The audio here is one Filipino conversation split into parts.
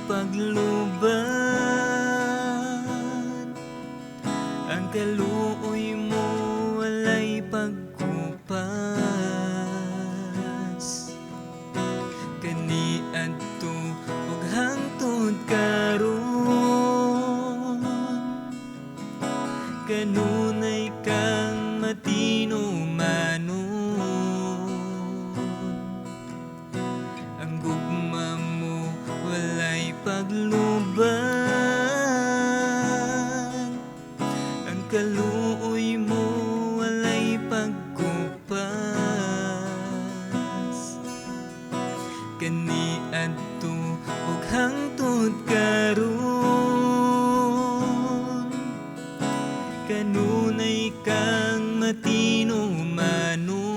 pagluban, ang kaluoy mo walay pagkupas. Kani adto ug hangtod karon, kanunay kang matinumanon. Ang gugma mo walay pagluban, ang kaluoy mo walay pagkupas. Kani adto ug hangtod karon, kanunay kang matinumanon.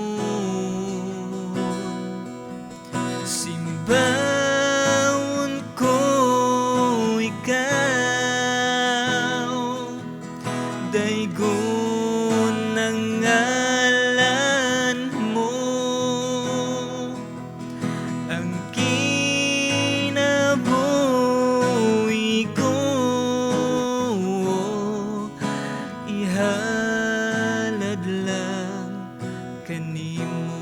Simbawon ko ikaw, daygon ang ngalan mo, ang kinabuhi ko ihalad lang kanimo.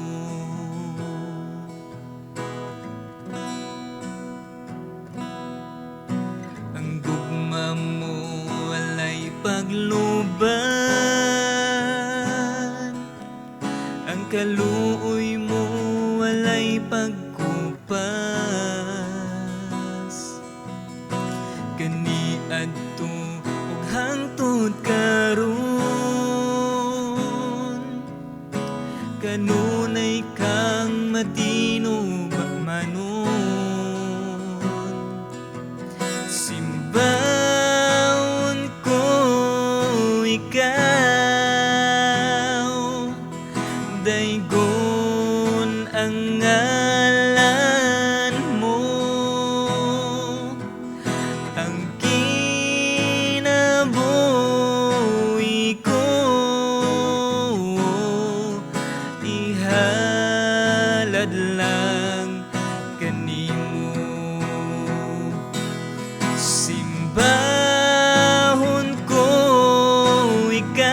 Ang gugma mo walay pagluban, ang kaluoy mo walay pagkupas. Kani adto ug hangtod karon, kanunay kang matinumanon. Simbawon ko ikaw, daygon ang ngalan mo, ang kinabuhi ko ihalad lang kanimo. Simbahon ko ikaw,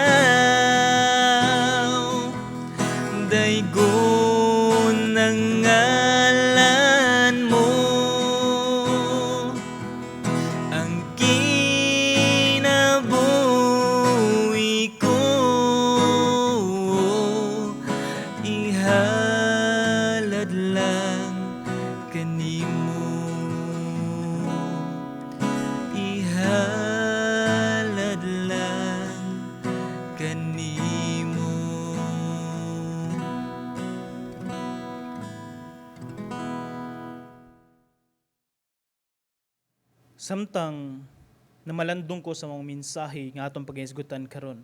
daygon ang ngalan mo, ang kinabuhi ko ihalad lang kanimo. Ihalad lang kanimo. Samtang namalandong ko sa mga mensahe nga atong paghisgutan karon,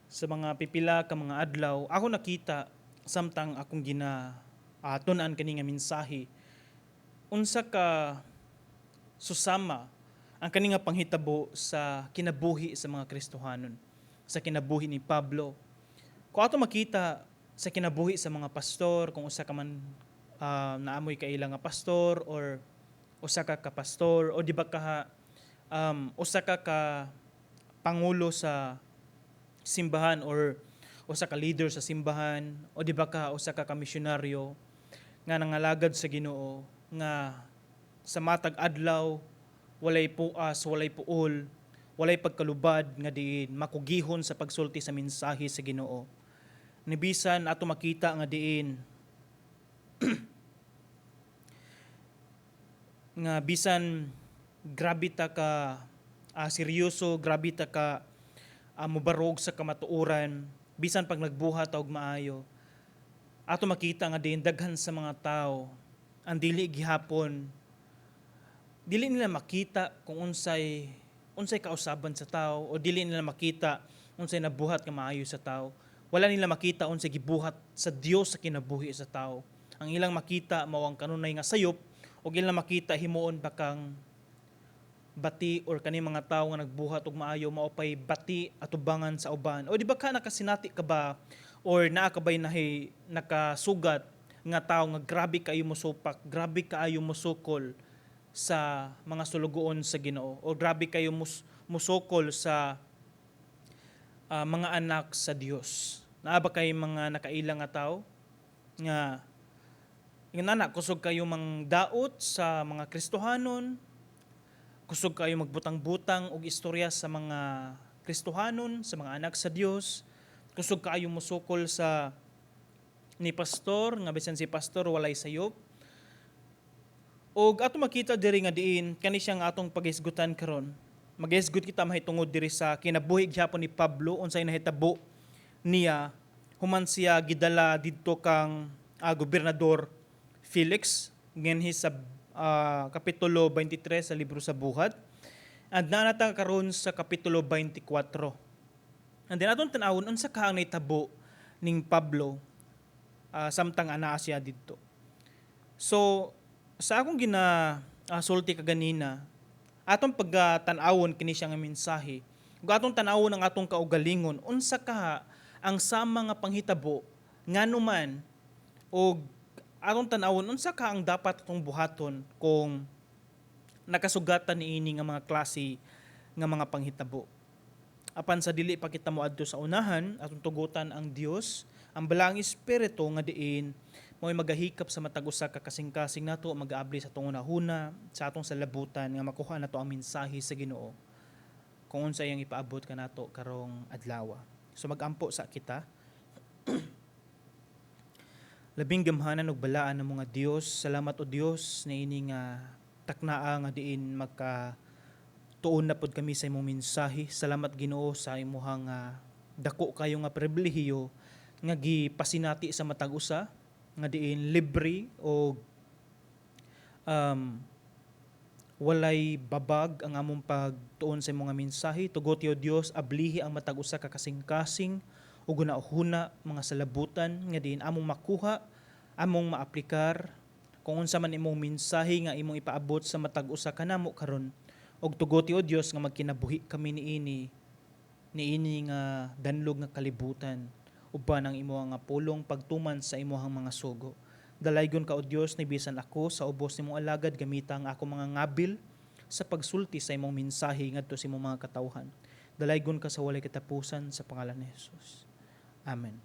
sa mga pipila ka mga adlaw, ako nakita samtang akong tun-an kani nga mensahe, unsa ka susama ang kani nga panghitabo sa kinabuhi sa mga Kristohanon, sa kinabuhi ni Pablo. Kung ato makita sa kinabuhi sa mga pastor, kung usa ka man naamoy kaila nga pastor or usa ka pastor o di ba ka usa ka pangulo sa simbahan or usa ka leader sa simbahan o di ba ka usa ka misyonaryo nga nangalagad sa Ginoo nga sa matag adlaw walay puas, walay puol, walay pagkalubad nga diin makugihon sa pagsulti sa mensahe sa Ginoo. Nibisan ato makita nga diin nga bisan grabe ta ka seryoso, grabe ta ka mubarog sa kamatuoran, bisan pag nagbuhat og maayo, ato makita nga din daghan sa mga tao ang dili gihapon, dili nila makita kung unsay kausaban sa tao o dili nila makita unsay nabuhat nga maayo sa tao. Wala nila makita unsay gibuhat sa Dios sa kinabuhi sa tao. Ang ilang makita mao ang kanunay nga sayop o ilang makita himuon ba kang bati or kani mga tao nga nagbuhat og maayo maupay bati atubangan sa uban. O di ba ka nakasinati ka ba or naa ka ba'y nakasugat nga tao nga grabe kaayo mo supak, grabe kaayo mo sukol sa mga sulugoon sa Ginoo o grabe kayo musokol sa mga anak sa Dios. Naa ba kay mga nakailang nga tao nga anak kusog kayo mang daot sa mga Kristohanon, kusog kayo magbutang-butang og istorya sa mga Kristohanon, sa mga anak sa Dios, kusog kayo musukol sa ni pastor nga bisan si pastor walay sayop. Og ato makita diri nga diin kani siya nga atong paghisgutan karon. Maghisgot kita mahitungod diri sa kinabuhi gyapon ni Pablo unsay nahitabo niya human siya gidala didto kang gobernador Felix ngenhi sa kapitulo 23 sa libro sa Buhat. And nanata karon sa kapitulo 24. And then aton tan-awon unsa ka ang nahitabo ning Pablo samtang anaa siya didto. So sa akong sulti kaganina, atong pagtan-awon kini siya nga mensahe, ug atong tan-awon ang atong kaugalingon unsa ka ang sama nga panghitabo nganuman og atong tan-awon unsa ka ang dapat atong buhaton kung nakasugatan niini nga mga klase nga mga panghitabo. Apan sa dili pa kita moadto sa unahan, atong tugutan ang Dios, ang balaang espiritu nga diin mo'y magahikap sa matag usa ka kasing-kasing nato mag-aabli sa atong unahuna sa atong salabutan nga makuha nato ang mensahe sa Ginoo kung unsa iyang ipaabot kanato karong adlaw. So magampo sa kita. Labing gamhanan ug balaan ng mga Dios. Salamat o Dios na ini nga taknaa nga diin tuon na pod kami sa imong mensahe. Salamat Ginoo sa imong dako kayo nga pribilehiyo nga gipasinati sa matag usa nga diin libre o walay babag ang among pagtuon sa imong mensahe. Tugot yo Dios ablihi ang matag usa ka kasing-kasing ug gunahuna mga salabutan nga diin among makuha, among maaplikar kung unsa man imong mensahe nga imong ipaabot sa matag usa kanamo karon. Og tugot yo Dios nga magkinabuhi kami niini nga danlog nga kalibutan uban ang imong nga pulong pagtuman sa imong mga sugo. Dalaygon ka o Dios ni bisan ako sa ubos nimong alagad gamita ang ako mga ngabil sa pagsulti sa imong mensahe ngadto sa imong mga katawhan. Dalaygon ka sa walay katapusan sa pangalan ni Jesus. Amen.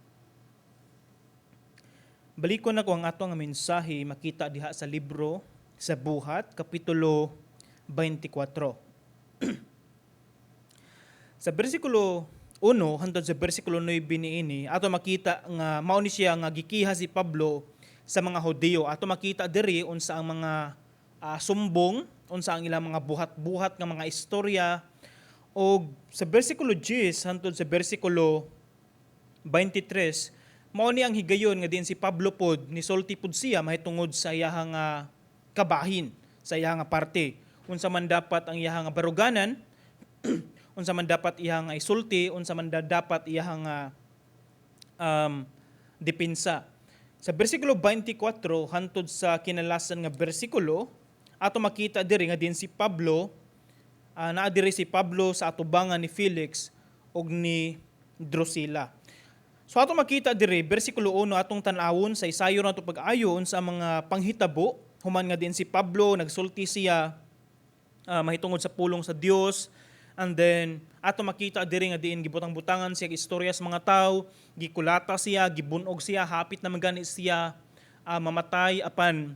Balikon nako ang ato nga mensahe makita diha sa libro sa Buhat kapitulo 24. Sa bersikulo 1 hangtod sa bersikulo 9 niini ato makita nga mao ni siya nga gikiha si Pablo sa mga Hudiyo. Ato makita diri unsa ang mga sumbong, unsa ang ilang mga buhat-buhat nga mga istorya. O sa bersikulo 10 hangtod sa bersikulo 23 mao ni ang higayon nga din si Pablo pod ni sulti pod siya mahitungod sa iyahang kabahin, sa iyahang parte. Unsa man dapat ang iyahang baruganan, unsa man dapat iyang isulti, unsa man dapat iyang depensa. Sa bersikulo 24 hantod sa kinalasan nga bersikulo, ato makita diri nga din si Pablo, naa diri si Pablo sa atubangan ni Felix ug ni Drusilla. So ato makita diri bersikulo 1 atong tan-awon sa isayo nato pag-ayon sa mga panghitabo, human nga din si Pablo nagsulti siya mahitungod sa pulong sa Dios. And then, ato makita diri nga diin gibutang-butangan siya istorya sa mga tao, gikulata siya, gibunog siya, hapit na magani siya mamatay apan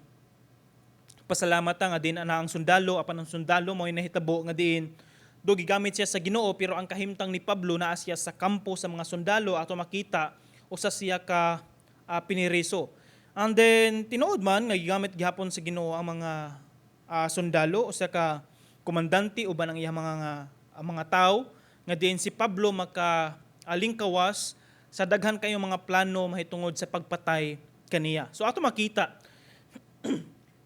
pasalamatan nga din ana ang sundalo, apan ang sundalo mo'y nahitabo nga diin do gigamit siya sa Ginoo pero ang kahimtang ni Pablo naa siya sa kampo sa mga sundalo ato makita usa siya ka piniriso. And then tinuod man nga gigamit gihapon sa Ginoo ang mga sundalo usa ka komandante uban ang iyang mga tao nga diin si Pablo alingkawas sa daghan kayong mga plano mahitungod sa pagpatay kaniya. So ato makita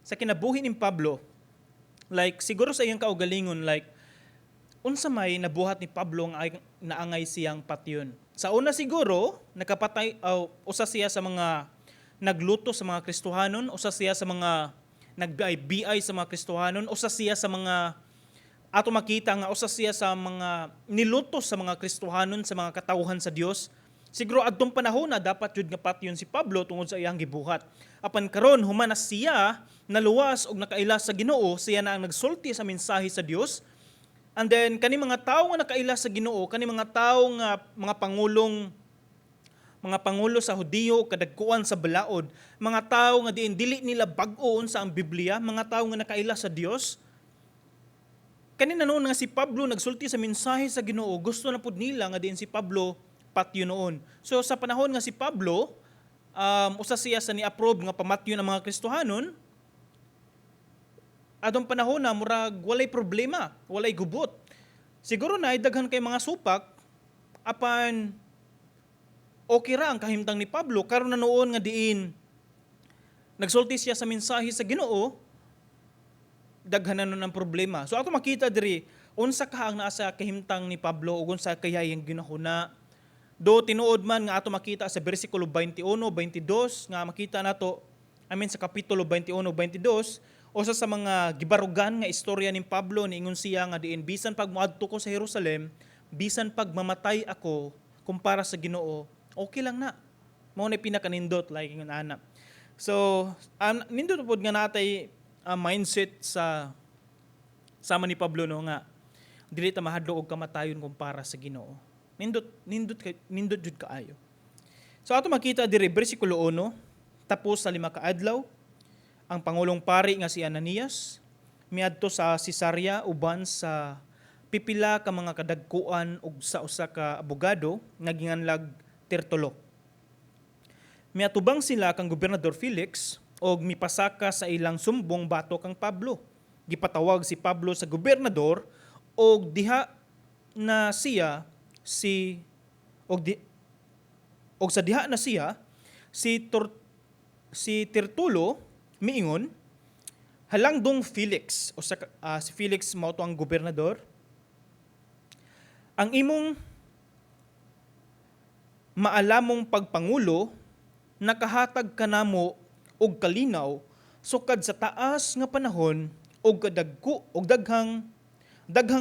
sa kinabuhi ni Pablo, like siguro sa iyang kaugalingon, like unsa may nabuhat ni Pablo nga naangay siyang patyon. Sa una siguro nakapatay usa siya sa mga nagluto sa mga Kristohanon, usa siya sa mga nagbiay sa mga Kristohanon, usa siya sa mga ato makita nga usa siya sa mga niluto sa mga Kristohanon sa mga katawhan sa Dios Siguro adtong panahon na dapat jud nga patyon si Pablo tungod sa iyang gibuhat. Apan karon humanas siya naluwas og nakaila sa Ginoo, siya na ang nagsulti sa mensahe sa Dios. And then kani mga tawo nga nakaila sa Ginoo, kani mga tawo nga mga pangulo sa Hudiyo kadagkuan sa balaod, mga tawo nga diin dili nila bag-oon sa ang Biblia, mga tawo nga nakaila sa Dios. Kanina noon nga si Pablo nagsulti sa mensahe sa Ginoo, gusto na pud nila nga diin si Pablo patyo noon. So sa panahon nga si Pablo, usa siya sa ni-approve nga pamatyo ng mga Kristohanon, adong panahon na murag walay problema, walay gubot. Siguro na daghan kay mga supak, apan okay ra ang kahimtang ni Pablo, karon na noon nga diin nagsulti siya sa mensahe sa Ginoo, daghan na nun ang problema. So ato makita diri, unsa ka ang nasa kahimtang ni Pablo ug unsa kaya yung ginahuna. Do tinuod man nga ato makita sa bersikulo 21, 22 nga makita nato, sa kapitulo 21, 22, usa sa mga gibarugan nga istorya ni Pablo niingon siya nga diin bisan pag moadto ko sa Jerusalem, bisan pag mamatay ako kumpara sa Ginoo, okay lang na. Mao na pinakanindot like ingon ana. So, nindot pod nga natay mindset sa sama ni Pablo no nga dili ta mahadlok og kamatayon kumpara sa Ginoo. Nindot jud kaayo. So ato makita diri bersikulo 1, tapos sa 5 ka adlaw, ang pangulong pari nga si Ananias miadto sa Cesarea uban sa pipila ka mga kadagkuan ug sa usa ka abogado nga ginganlag Tertulo. Miatubang sila kang Gobernador Felix og mipasaka sa ilang sumbong batok kang Pablo. Gipatawag si Pablo sa gobernador og diha na siya sa diha na siya si Tertulo miingon, halangdong Felix o si Felix mao to ang gobernador, ang imong maalamong pagpangulo nakahatag kanamo og kalinaw sukad sa taas nga panahon og daghang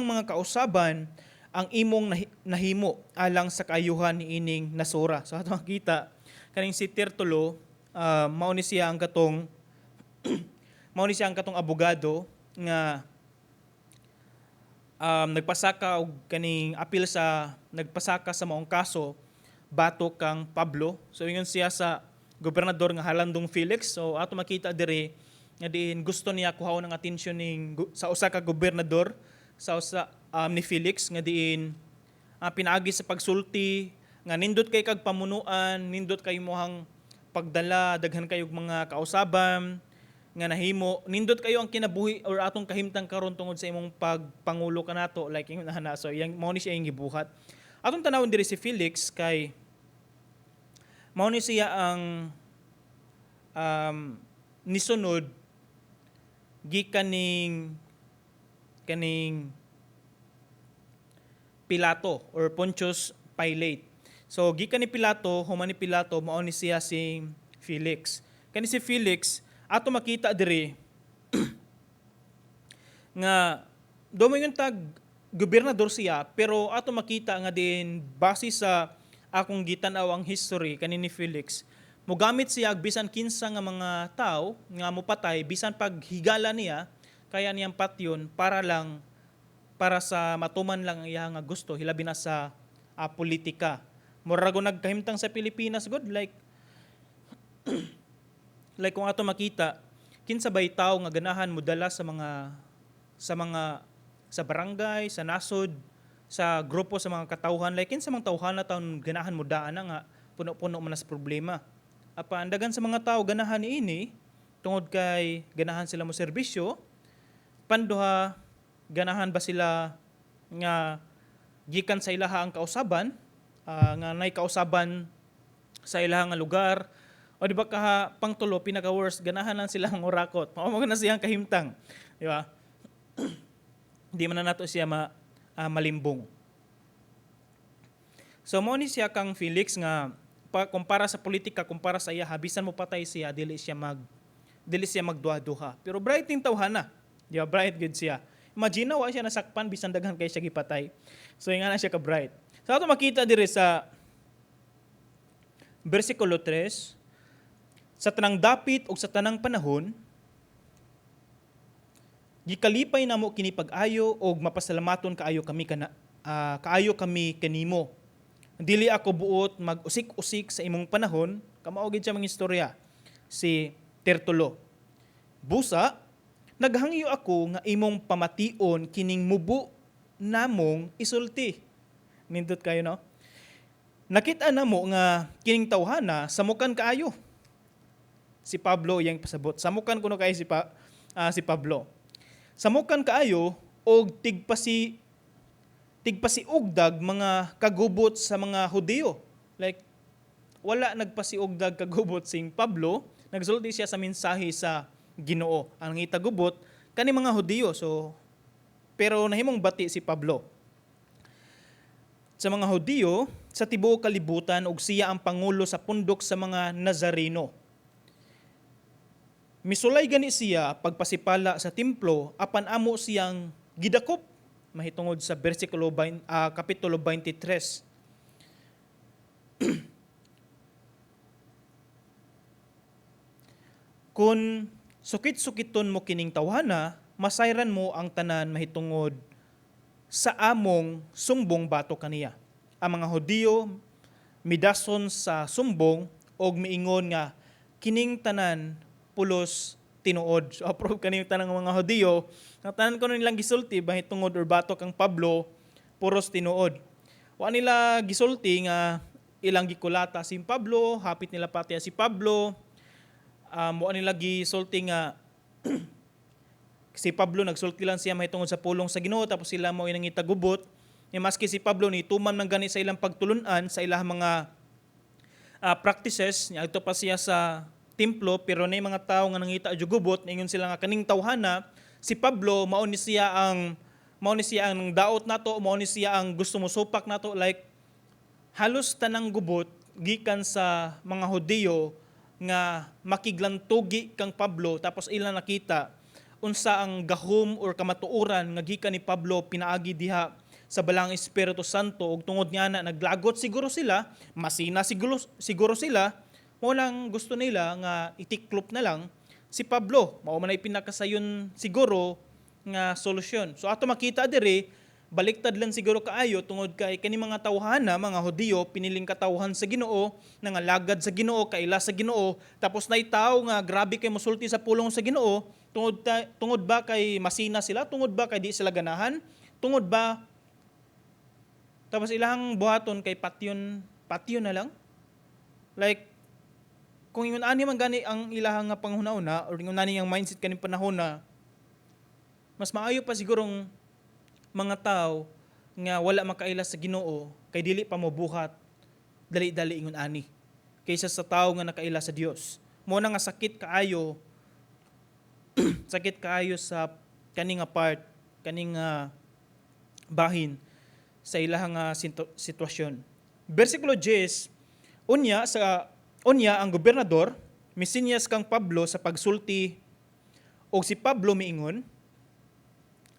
mga kausaban ang imong nahimo alang sa kaayuhan niining nasura. So ato makita kaning si Tertulo, mao ni siya ang katong abogado nga nagpasaka og kaning apil nagpasaka sa maong kaso batok kang Pablo. So ingon siya sa gobernador nga halandong Felix. So ato makita diri nga diin gusto niya kuhaon ang atensyon sa usa ka gobernador sa usa ni Felix nga diin pinaagi sa pagsulti nga nindot kay kag pamunuan, nindot kay mohang pagdala, daghan kayog mga kausaban nga nahimo, nindot kayo ang kinabuhi or atong kahimtang karon tungod sa imong pagpangulo kanato like ingon na. So yang mao ni siya yung gibuhat. Atong tanawon diri si Felix kay mao ni siya ang nisunod gikan kaning Pilato or Pontius Pilate. So gikan ni Pilato, human ni Pilato, mao ni siya si Felix. Kani si Felix ato makita diri nga domingon tag gobernador siya, pero ato makita nga din base sa akong gitan-aw ang history kanini Felix, mogamit siya bisan kinsa nga mga tao nga mopatay bisan paghigala niya kaya niyang patyon para sa matuman lang ang iya nga gusto, hilabi na sa politika. Murago nagkahimtang sa Pilipinas god like kung ato makita kinsa bay tawo nga ganahan modala sa barangay, sa nasod, sa grupo sa mga katawhan, like kinsa mga tawhan na taon ganahan modaan na nga puno-puno man sa problema. Apan dagan sa mga tao ganahan niini tungod kay ganahan sila mo serbisyo, panduha ganahan ba sila nga gikan sa ilaha ang kausaban, nga nay kausaban sa ilaha nga lugar, o di ba pangtulo pinaka worst ganahan lang sila ang urakot, mao na siyang kahimtang, di ba? Di man na nato siya malimbong. So mao ni siya kang Felix nga kumpara sa politika, kumpara sa iya, habisan mo patay siya dili siya magduha-duha, pero bright ning tawhana, di ba? Bright good siya. Imagine wa siya nasakpan bisan daghan kay siya gipatay. So nga na siya ka bright. So ato makita diri sa Versikulo 3, sa tanang dapit o sa tanang panahon, gikalipay namo kini pag-ayo og mapasalamaton kaayo kami kanimo. Dili ako buot mag-usik-usik sa imong panahon, kamao gid siya mga istorya si Tertulo. Busa, naghangyo ako nga imong pamation kining mubo namong isulti. Nindot kayo no? Nakita namo nga kining tawhana samukan kaayo. Si Pablo yang pasabot. Samukan kuno kay si Pablo. Samukan kaayo og tigpasiugdag mga kagubot sa mga Hudiyo. Like wala nagpasiugdag kagubot sing Pablo, nagsulti siya sa mensahe sa Ginoo. Ang itagubot kani mga Hudiyo. So pero nahimong bati si Pablo sa mga Hudiyo sa tibuok kalibutan ug siya ang pangulo sa pundok sa mga Nazareno. Misulay gani siya pagpasipala sa templo apan amo siyang gidakop mahitungod sa kapitulo 23. Kung sukit-sukiton mo kining tawhana, masayran mo ang tanan mahitungod sa among sumbong bato kaniya. Ang mga Hudiyo midason sa sumbong og miingon nga kining tanan pulos tinuod. So approve kaning tanang mga Hudiyo, ang tanan ko nilang gisulti bahitungod or batok ang Pablo puros tinuod. Wa nila gisulti nga ilang gikulata si Pablo, hapit nila pati si Pablo. Wa nila gisulti nga si Pablo nagsulti lang siya mahitungod sa pulong sa Ginoo tapos sila mo inang itagubot. Maski si Pablo ni tuman ng gani sa ilang pagtulunan sa ilang mga practices, niya ito pa siya sa templo pero na mga tao nga nangita og gubot ningon sila nga kaning tawhana si Pablo mao ni siya ang daot nato, mao ni siya ang gusto mo supak nato, like halos tanang gubot gikan sa mga Hudiyo nga makiglantugi kang Pablo tapos ilang nakita unsa ang gahom or kamatuoran nga gikan ni Pablo pinaagi diha sa balang Espiritu Santo ug tungod nga na naglagot siguro sila, masina siguro sila, mo lang gusto nila nga itiklop na lang si Pablo. Mao man ay pinakasayon siguro nga solusyon. So ato makita diri baliktad lang siguro kaayo tungod kay kani mga tawhana, mga Hudiyo piniling katawhan sa Ginoo, nangalagad sa Ginoo, kaila sa Ginoo, tapos nay tawo nga grabe kay mosulti sa pulong sa Ginoo, tungod ba kay masina sila, tungod ba kay di sila ganahan, tungod ba tapos ilang buhaton kay patyon na lang. Like kung ingon ani man gani ang ilahang nga panghuna-una or ingon ani ang mindset kaning panahon na mas maayo pa sigurong mga tao nga wala makaila sa Ginoo kay dili pa mobuhat dali-dali ingon ani kaysa sa tao nga nakaila sa Dios. Mo na nga sakit kaayo sa kaning part, kaning bahin sa ilahang sitwasyon. Versikulo 10, unya ang gobernador misinyas kang Pablo sa pagsulti o si Pablo miingon,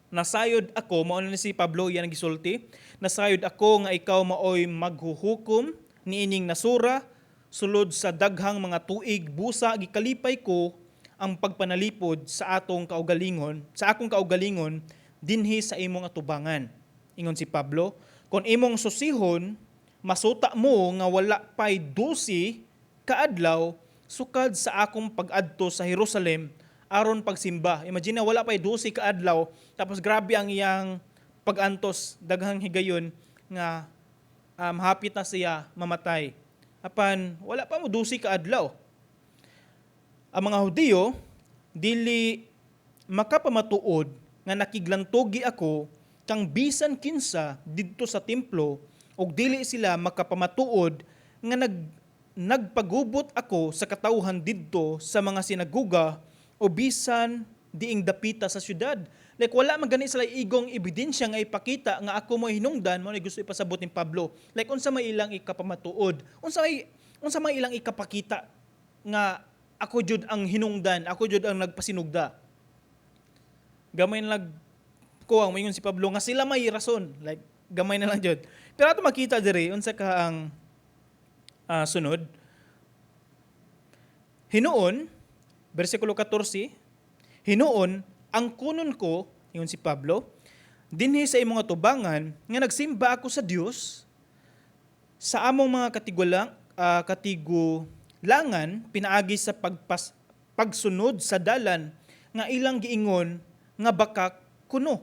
nasayod ako, mao na si Pablo yan ang gisulti, nasayod ako nga ikaw maoy maghuhukom niining nasura sulod sa daghang mga tuig busa gikalipay ko ang pagpanalipod sa akong kaugalingon dinhi sa imong atubangan. Ingon si Pablo, kung imong susihon, masuta mo nga wala pay 12 kaadlaw sukad sa akong pag-adto sa Jerusalem aron pagsimba. Imagine wala pay 12 kaadlaw tapos grabe ang iyang pag-antos, daghang higayon nga hapit na siya mamatay. Apan wala pa mo 12 kaadlaw. Ang mga Hudiyo dili makapamatuod nga nakiglantogi ako kang bisan kinsa didto sa templo ug dili sila makapamatuod nga nagpagubot ako sa katawhan didto sa mga sinagoga o bisan diing dapita sa syudad. Like wala man gani sila igong ebidensya nga ipakita nga ako mo hinungdan mo ni gusto ipasabot ni Pablo. Like unsa may ilang ikapamatuod? Unsa may ilang ikapakita nga ako jud ang hinungdan, ako jud ang nagpasinugda. Gamay na kuwang moingon si Pablo nga sila may rason, like gamay na lang jud. Pero ato makita diri unsa ka ang sunod Hinuon, versikulo 14, hinuon, ang kunon ko, yun si Pablo, dinhi sa imong atubangan, nga nagsimba ako sa Dios, sa among mga katigulangan, pinaagi sa pagsunod sa dalan, nga ilang giingon, nga bakak kuno.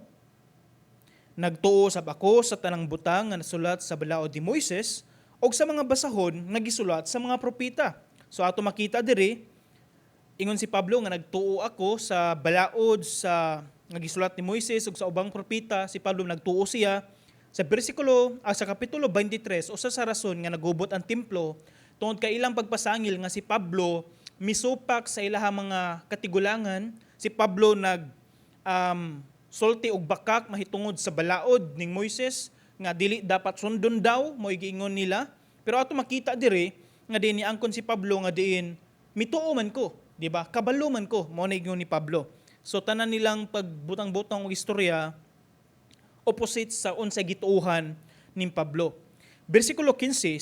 Nagtuo sab ako sa tanang butang nga nasulat sa balaod ni Moises, o sa mga basahon nga gisulat sa mga propeta. So ato makita diri, ingon si Pablo nga nagtuo ako sa balaod sa nga gisulat ni Moises ug sa ubang propeta. Si Pablo nagtuo siya sa kapitulo 23 usa sa rason nga nagubot ang templo tungod kay ilang pagpasangil nga si Pablo misupak sa ilahang mga katigulangan. Si Pablo sulti og bakak mahitungod sa balaod ning Moises nga dili dapat sundon daw mo giingon nila. Pero ato makita diri nga diin niangkon si Pablo nga diin mituo man ko, di ba? Kabalo man ko, mo na ingon ni Pablo. So tanan nilang pagbutang-butang og istorya opposite sa unsay gituohan ni Pablo. Bersikulo 15,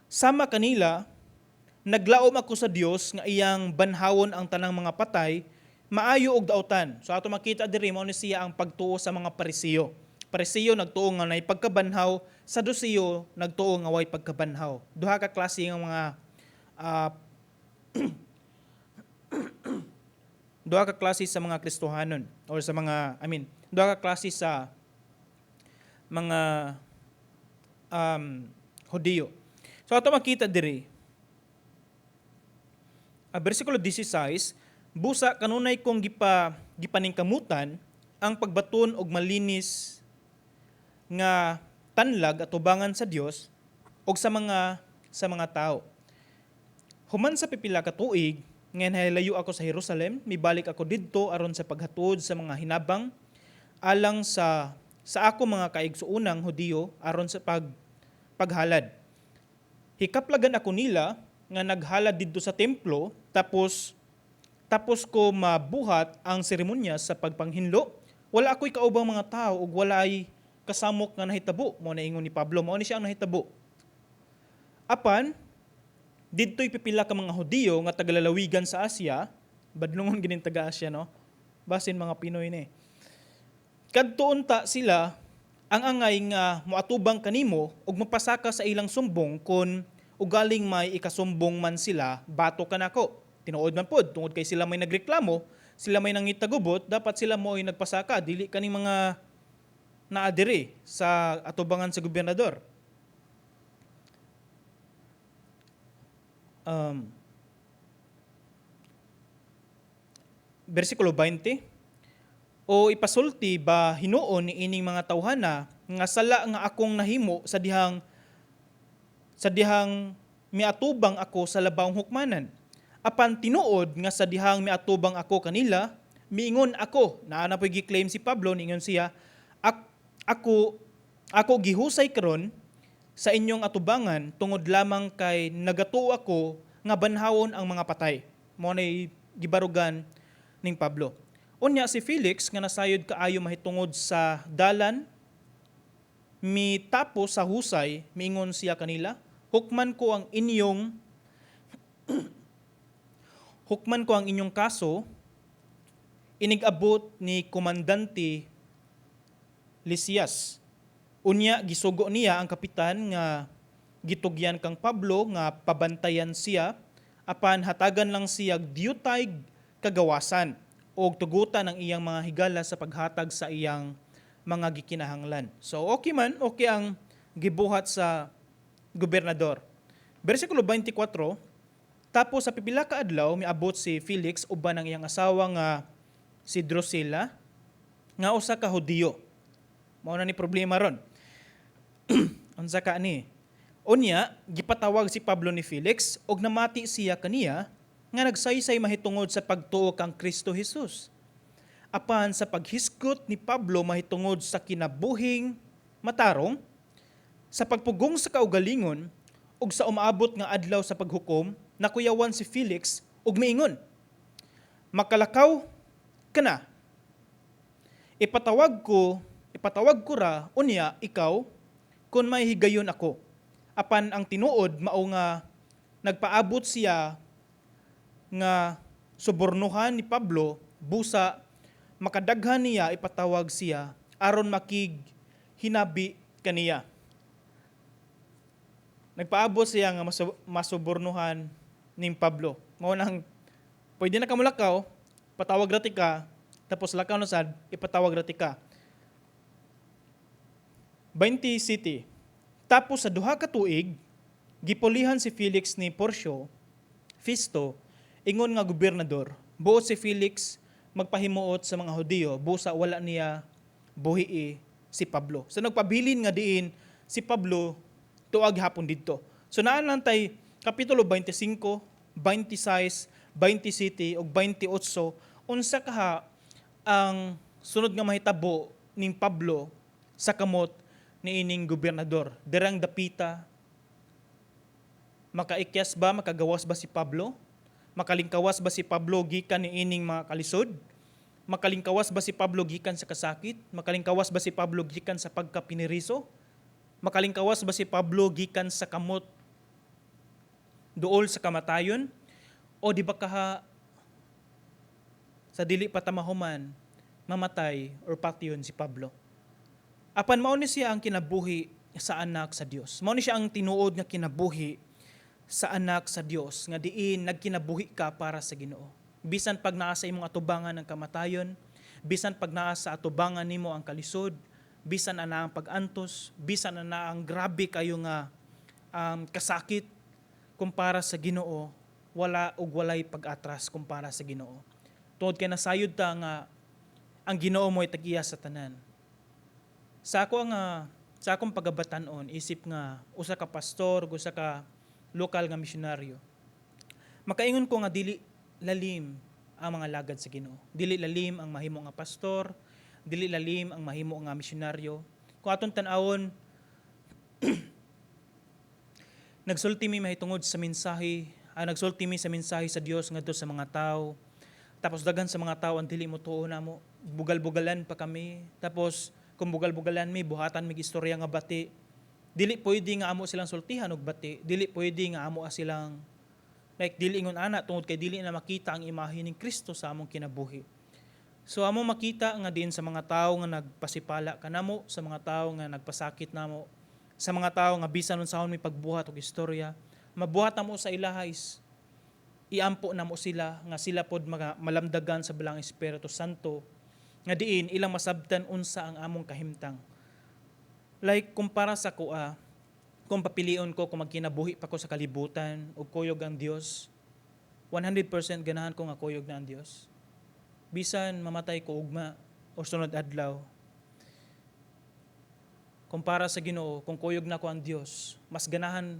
sama kanila, naglaom ako sa Dios nga iyang banhawon ang tanang mga patay, maayo og daotan. So ato makita diri mao ni siya ang pagtuo sa mga Parisiyo. Parisiyo nagtuo nga nay pagkabanhaw, Sadusiyo nagtuo nga way pagkabanhaw. Duha ka klase nga mga duha ka klase sa mga Kristohanon or sa mga duha ka klase sa mga Hudiyo. So ato makita diri bersikulo 16, busa kanunay kong gipaningkamutan ang pagbaton og malinis nga tanlag at tubangan sa Dios og sa mga tao. Human sa pipila ka tuig, nga nahalayo ako sa Jerusalem, mibalik ako didto aron sa paghatod sa mga hinabang alang sa ako mga kaigsuunang Hudiyo aron sa paghalad. Hikaplagan ako nila nga naghalad didto sa templo, tapos ko mabuhat ang seremonya sa pagpanghinlo. Wala ako'y kaubang mga tao ug walay kasamok nga nahitabo. Mo na ingon ni Pablo, mao ni siya ang nahitabo. Apan didto'y pipila ka mga Hudiyo nga tagalalawigan sa Asia, badlungon ginin taga Asia no. Basin mga Pinoy ni. Kadtuon ta sila ang angay nga moatubang kanimo ug mapasaka sa ilang sumbong kun ugaling may ikasumbong man sila, bato ka nako. Tinuod man pod tungod kay sila may nagreklamo, sila may nangitagubot, dapat sila mo ay nagpasaka, dili kaning mga naadiri sa atubangan sa gobernador. Versikulo 20, o ipasulti ba hinuon ni ining mga tawhana nga sala nga akong nahimo sa dihang miatubang ako sa labawng hukmanan. Apan tinuod nga sa dihang miatubang ako kanila, miingon ako, naa na po'y gi-claim si Pablo, niingon siya, ako gihusay karon sa inyong atubangan tungod lamang kay nagatuo ako nga banhawon ang mga patay. Mo na'y gibarugan ning Pablo. Unya si Felix nga nasayod kaayo mahitungod sa dalan, mitapo sa husay, miingon siya kanila, hukman ko ang inyong kaso, inigabot ni Komandante Lysias. Unya gisugo niya ang kapitan nga gitugyan kang Pablo nga pabantayan siya, apan hatagan lang siya diyutay kagawasan o tugutan ang iyang mga higala sa paghatag sa iyang mga gikinahanglan. So okay ang gibuhat sa gobernador. Versikulo 24, tapos sa pipila ka adlaw miabot si Felix uban ang iyang asawa nga si Drusilla nga usa ka Hudiyo. Mao na ni problema ron. Unsa ka ni? Unya gipatawag si Pablo ni Felix ug namati siya kaniya nga nagsaysay mahitungod sa pagtuo kang Kristo Jesus. Apan sa paghiskot ni Pablo mahitungod sa kinabuhing matarong, sa pagpugong sa kaugalingon ug sa umaabot nga adlaw sa paghukom, nakuyawan si Felix ug miingon, makalakaw ka na. Ipatawag ko ra unya ikaw kung may higayon ako. Apan ang tinuod mao nga nagpaabot siya nga subornuhan ni Pablo busa makadaghan niya ipatawag siya aron makig hinabi kaniya. Nagpaabot siya nga masubornuhan ni Pablo. Mao nang pwede na kamulakaw, patawag rati ka, tapos lakaw na sad ipatawag rati ka. 20 city. Tapos sa duha ka tuig, gipulihan si Felix ni Porcio Festo, ingon nga gobernador. Buot si Felix magpahimuot sa mga Hudiyo, busa wala niya buhii si Pablo. So nagpabilin nga diin si Pablo tuag hapon didto. So naan lang tay kapitulo 25, 26, 27 ug 28 unsa kaha ang sunod nga mahitabo ning Pablo sa kamot ni ining gobernador. Derang dapita, makaikyas ba, makagawas ba si Pablo? Makalingkawas ba si Pablo gikan ni ining mga kalisod? Makalingkawas ba si Pablo gikan sa kasakit? Makalingkawas ba si Pablo gikan sa pagkapiniriso? Makalingkawas ba si Pablo gikan sa kamot duol sa kamatayon? O di ba kaha sa dili patamahuman mamatay or patyon si Pablo? Apan mao ni siya ang kinabuhi sa anak sa Dios. Mao ni siya ang tinuod nga kinabuhi sa anak sa Dios nga diin nagkinabuhi ka para sa Ginoo. Bisan pag naa sa imong atubangan ng kamatayon, bisan pag naa sa atubangan nimo ang kalisod, bisan ana ang pag-antos, bisan ana ang grabe kayo nga kasakit kumpara sa Ginoo, wala ug walay pag-atras kumpara sa Ginoo. Tungod kay nasayod ta nga ang Ginoo mo'y tagiya sa tanan. Sa akong pagabatanon, isip nga usa ka pastor, usa ka lokal nga misyonaryo. Makaingon ko nga dili lalim ang mga lagad sa Ginoo. Dili lalim ang mahimo nga pastor, dili lalim ang mahimo nga misyonaryo. Kung aton tan-awon nagsulti mi mahitungod sa mensahe, nagsulti mi sa mensahe sa Dios ngadto sa mga tao. Tapos daghan sa mga tao ang dili mo tuo namo, bugal-bugalan pa kami. Tapos kung bugal-bugalan mi, buhatan mi istorya nga bati. Dili pwede nga amo silang sultihan og bati. Dili pwede nga amo silang dili ingon ana tungod kay dili na makita ang imahe ni Kristo sa among kinabuhi. So amo makita nga din sa mga tao nga nagpasipala kanamo, sa mga tao nga nagpasakit namo, sa mga tao nga bisan unsahon mi pagbuhat og istorya, mabuhat namo sa ilahis. Iampo namo sila nga sila pod malamdagan sa balang Espiritu Santo nga diin ilang masabtan unsa ang among kahimtang. Like kumpara sa kuha, kung papilion ko kung magkinabuhi pa ko sa kalibutan o kuyog ang Dios, 100% ganahan ko nga kuyog na ang Dios. Bisan mamatay ko ugma o sunod adlaw. Kumpara sa Ginoo, kung kuyog na ko ang Dios, mas ganahan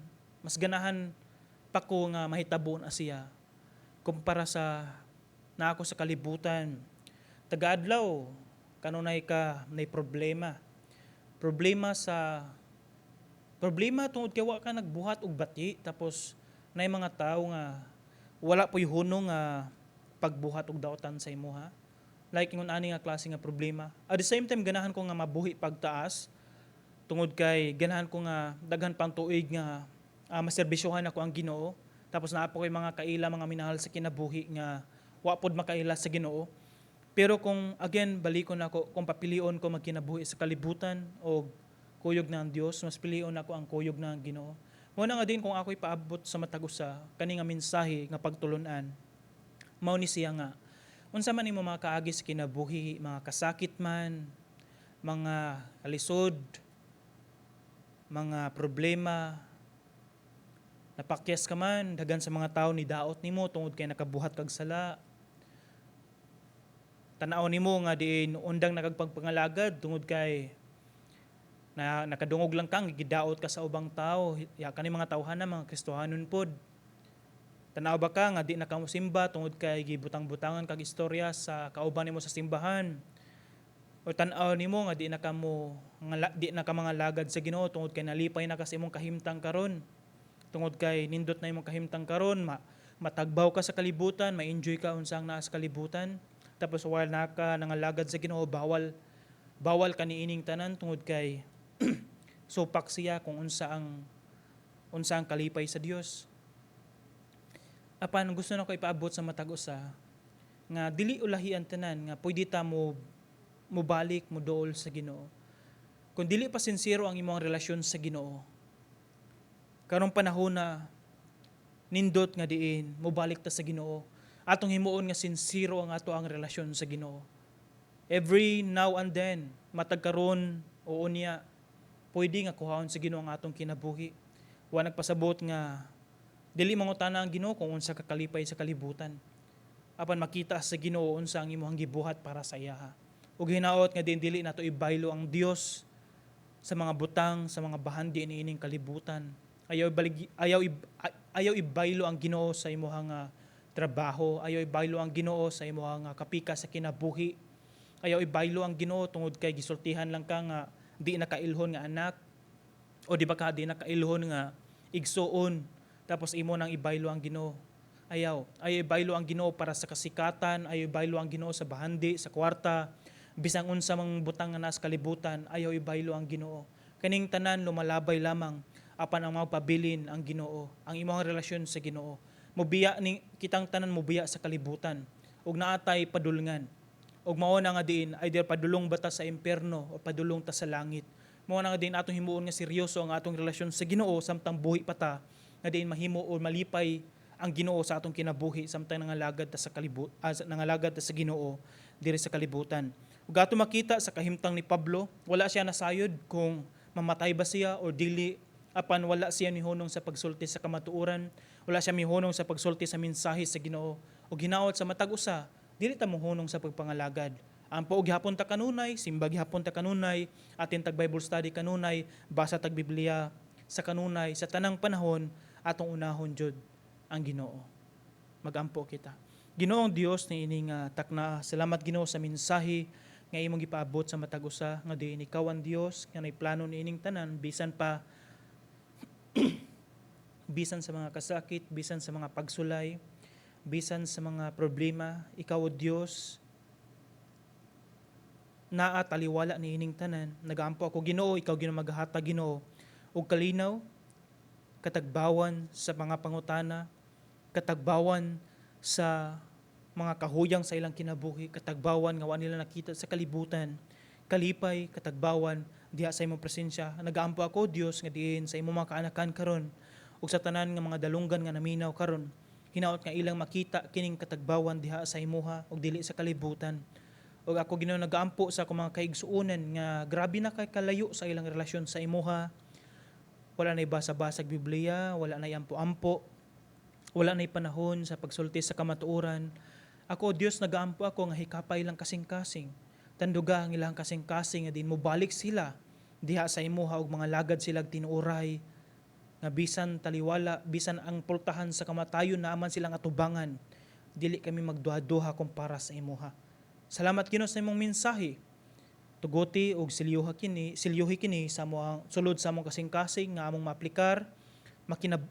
pa ko nga mahitabo na siya kumpara sa na ako sa kalibutan. Taga-adlaw, kanunay ka nay problema. Problema tungod kay wa ka nagbuhat og bati, tapos nay mga tao nga wala po'y hunong nga pagbuhat og daotan sa imuha. Like ingon ani nga klase nga problema. At the same time ganahan ko nga mabuhi pagtaas tungod kay ganahan ko nga daghan pang tuig nga maserbisyohan ako ang Ginoo. Tapos naa po ko'y mga kaila, mga minahal sa kinabuhi nga wa pod makaila sa Ginoo. Pero kung again balikon ako, kung papilion ko magkinabuhi sa kalibutan o kuyog na ang Dios, mas pilion ako ang kuyog na ang Ginoo. Muna nga din kung ako'y paabot sa matag usa kani nga mensahe nga pagtulunan, mao ni siya nga unsa man nimo mga kaagi sa kinabuhi, mga kasakit man, mga kalisod, mga problema, napakyas ka man, daghan sa mga tao ni daot nimo tungod kay nakabuhat kag sala. Tanaw nimo nga diin undang nakagpagpangalagad tungod kay na nakadungog lang kang gidaot ka sa ubang tao. Ya kani mga tawhan na mga Kristohanon pod. Tanaw ba ka nga di na kamo simba tungod kay gibutang-butangan kag istorya sa kauban nimo sa simbahan. O tan-aw nimo nga di na ka mga lagad sa Ginoo tungod kay nalipay na ka sa imong kahimtang karon. Tungod kay nindot na imong kahimtang karon, matagbaw ka sa kalibutan, ma-enjoy ka unsang naa sa kalibutan. Tapos while naka nangalagad sa Ginoo, bawal ka niining tanan tungod kay supak siya kung unsa ang kalipay sa Dios. Apan gusto na ko ipaabot sa matag usa nga dili ulahi ang tanan nga pwede ta mo balik mo dool sa Ginoo. Kung dili pa sincero ang imong relasyon sa Ginoo, karong panahon na nindot nga diin mo balik ta sa Ginoo. Atong himuon nga sincero ang ato ang relasyon sa Ginoo. Every now and then, matag karon o unya, pwede nga kuhaon sa Ginoo ang atong kinabuhi. Wa nagpasabot nga dili mangutana ang Ginoo kung unsa ka kalipay sa kalibutan. Apan makita sa Ginoo unsa ang imong gibuhat para sa iya. Ug hinaot nga dili nato ibaylo ang Dios sa mga butang, sa mga bahandi iniining kalibutan. Ayaw ibaylo ang Ginoo sa imong trabaho, ayaw ibaylo ang Ginoo sa imong kapika sa kinabuhi. Ayaw ibaylo ang Ginoo tungod kay gisultihan lang ka nga di nakailhon nga anak o di ba ka di nakailhon nga igsuon tapos imo nang ibaylo ang Ginoo. Ayaw ibaylo ang Ginoo para sa kasikatan, ayaw ibaylo ang Ginoo sa bahandi, sa kwarta, bisang unsa mang butang nga nas kalibutan, ayaw ibaylo ang Ginoo. Kaning tanan lumalabay lamang apan ang mapabilin ang Ginoo, ang imong relasyon sa Ginoo. Mobiya ni kitang tanan mobiya sa kalibutan ug naatay padulngan. Ug mao na nga diin either padulong ba ta sa impierno o padulong ta sa langit. Mao na nga diin atong himuon nga seryoso ang atong relasyon sa Ginoo samtang buhi pa ta nga diin mahimo o malipay ang Ginoo sa atong kinabuhi samtang nangalagad ta sa Ginoo diri sa kalibutan. Ug ato makita sa kahimtang ni Pablo, wala siya nasayod kung mamatay ba siya o dili, apan wala siya mihunong sa pagsulti sa kamatuoran, wala siya mihunong sa pagsulti sa mensahe sa Ginoo. Ug hinaot sa matag usa, dili ta mohunong sa pagpangalagad. Ang paog gihapon ta kanunay, simba gihapon ta kanunay, atin tag Bible study kanunay, basa tag Biblia sa kanunay, sa tanang panahon atong unahon jud ang Ginoo. Magampo kita. Ginoong Dios ni ining takna. Salamat Ginoo sa mensahe nga imong gipaabot sa matag usa nga diin ikaw ang Dios nga nay plano ni ining tanan bisan pa bisan sa mga kasakit, bisan sa mga pagsulay, bisan sa mga problema, ikaw o Dios naa taliwala ni ining tanan. Nagaampo ako Ginoo, ikaw Ginoo maghatag Ginoo og kalinaw, katagbawan sa mga pangutana, katagbawan sa mga kahuyang sa ilang kinabuhi, katagbawan nga wa nila nakita sa kalibutan, kalipay, katagbawan diha sa imong presensya. Nagaampo ako Dios nga diin sa imong mga kaanakan karon ug sa tanan nga mga dalunggan nga naminaw karon. Hinaot nga ilang makita kining katagbawan diha sa imuha ug dili sa kalibutan. Ug ako Ginoo nagaampo sa akong mga kaigsuonan nga grabe na kay kalayo sa ilang relasyon sa imuha. Wala nay basa-basag Biblia, wala nay ampo-ampo, wala nay panahon sa pagsulti sa kamatuoran. Ako Dios nagaampo ako nga hikapay lang kasing-kasing. Tanduga ang ilang kasing-kasing nga din mo balik sila diha sa imuha ug mga lagad sila tinuoray nga bisan taliwala, bisan ang pultahan sa kamatayon naaman silang atubangan, dili kami magduha-duha kumpara sa imuha. Salamat Ginoo sa imong mensahe. Tuguti og silyuhi kini sa among sulod sa among kasing-kasing nga among maaplikar,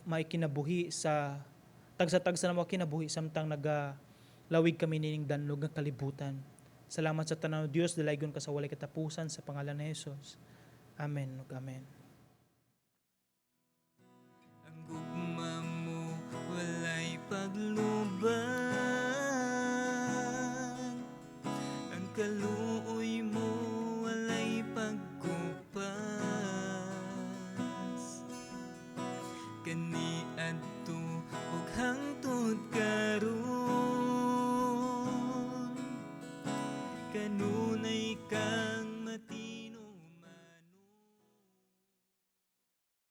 makinabuhi sa tagsa-tagsa na kinabuhi samtang lawig kami nining danlog nga kalibutan. Salamat sa tanaw Dios, dalaygon ka sa walay katapusan sa pangalan ni Jesus. Amen ug amen. Ang gugma mo walay paglubang, ang